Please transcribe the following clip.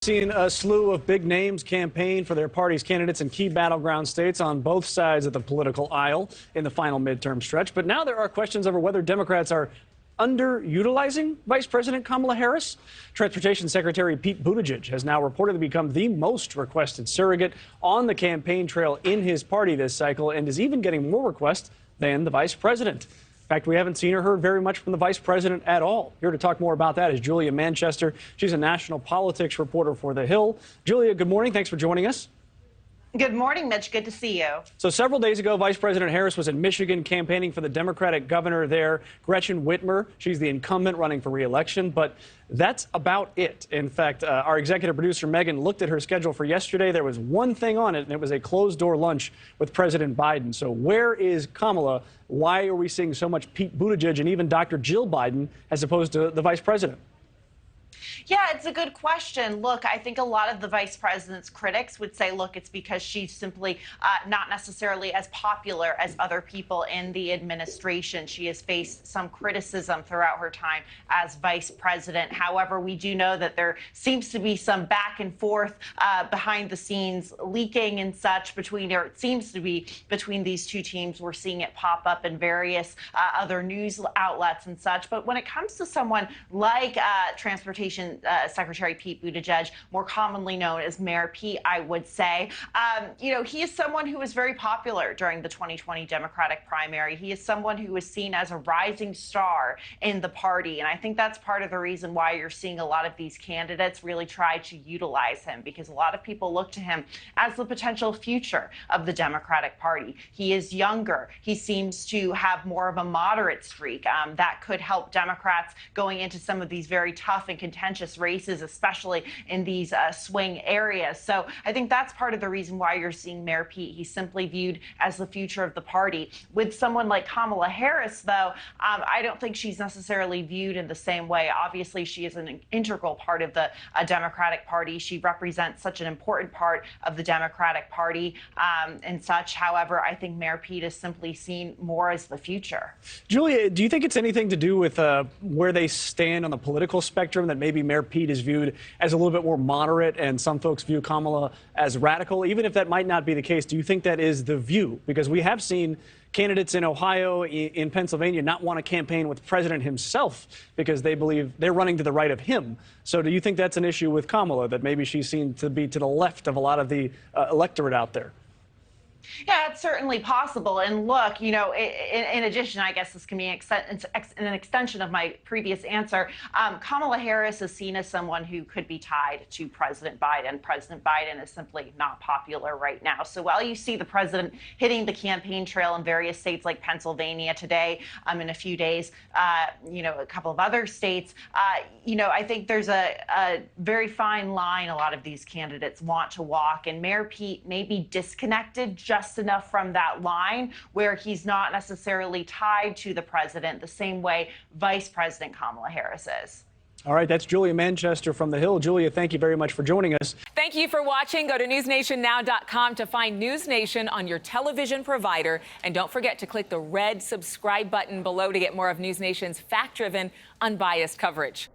Seen a slew of big names campaign for their party's candidates in key battleground states on both sides of the political aisle in the final midterm stretch. But now there are questions over whether Democrats are underutilizing Vice President Kamala Harris. Transportation Secretary Pete Buttigieg has now reportedly become the most requested surrogate on the campaign trail in his party this cycle and is even getting more requests than the vice president. In fact, we haven't seen or heard very much from the vice president at all. Here to talk more about that is Julia Manchester. She's a national politics reporter for The Hill. Julia, good morning. Thanks for joining us. Good morning, Mitch. Good to see you. So several days ago, Vice President Harris was in Michigan campaigning for the Democratic governor there, Gretchen Whitmer. She's the incumbent running for re-election, but that's about it. In fact, our executive producer, Megan, looked at her schedule for yesterday. There was one thing on it, and it was a closed-door lunch with President Biden. So where is Kamala? Why are we seeing so much Pete Buttigieg and even Dr. Jill Biden as opposed to the vice president? Yeah, it's a good question. Look, I think a lot of the vice president's critics would say, look, it's because she's simply not necessarily as popular as other people in the administration. She has faced some criticism throughout her time as vice president. However, we do know that there seems to be some back and forth behind the scenes leaking and such between, or it seems to be between these two teams. We're seeing it pop up in various other news outlets and such. But when it comes to someone like Transportation Secretary Pete Buttigieg, more commonly known as Mayor Pete, I would say. He is someone who was very popular during the 2020 Democratic primary. He is someone who is seen as a rising star in the party. And I think that's part of the reason why you're seeing a lot of these candidates really try to utilize him, because a lot of people look to him as the potential future of the Democratic Party. He is younger. He seems to have more of a moderate streak that could help Democrats going into some of these very tough and contentious races, especially in these swing areas. So I think that's part of the reason why you're seeing Mayor Pete. He's simply viewed as the future of the party. With someone like Kamala Harris, though, I don't think she's necessarily viewed in the same way. Obviously, she is an integral part of the Democratic Party. She represents such an important part of the Democratic Party and such. However, I think Mayor Pete is simply seen more as the future. Julia, do you think it's anything to do with where they stand on the political spectrum, that maybe Mayor Pete is viewed as a little bit more moderate and some folks view Kamala as radical? Even if that might not be the case, do you think that is the view? Because we have seen candidates in Ohio, in Pennsylvania, not want to campaign with the president himself because they believe they're running to the right of him. So do you think that's an issue with Kamala, that maybe she's seen to be to the left of a lot of the electorate out there? Yeah, it's certainly possible. And look, in addition, I guess this can be an extension of my previous answer. Kamala Harris is seen as someone who could be tied to President Biden. President Biden is simply not popular right now. So while you see the president hitting the campaign trail in various states like Pennsylvania today, in a few days, a couple of other states, I think there's a very fine line a lot of these candidates want to walk. And Mayor Pete may be disconnected just enough from that line where he's not necessarily tied to the president the same way Vice President Kamala Harris is. All right, that's Julia Manchester from The Hill. Julia, thank you very much for joining us. Thank you for watching. Go to newsnationnow.com to find NewsNation on your television provider. And don't forget to click the red subscribe button below to get more of NewsNation's fact-driven, unbiased coverage.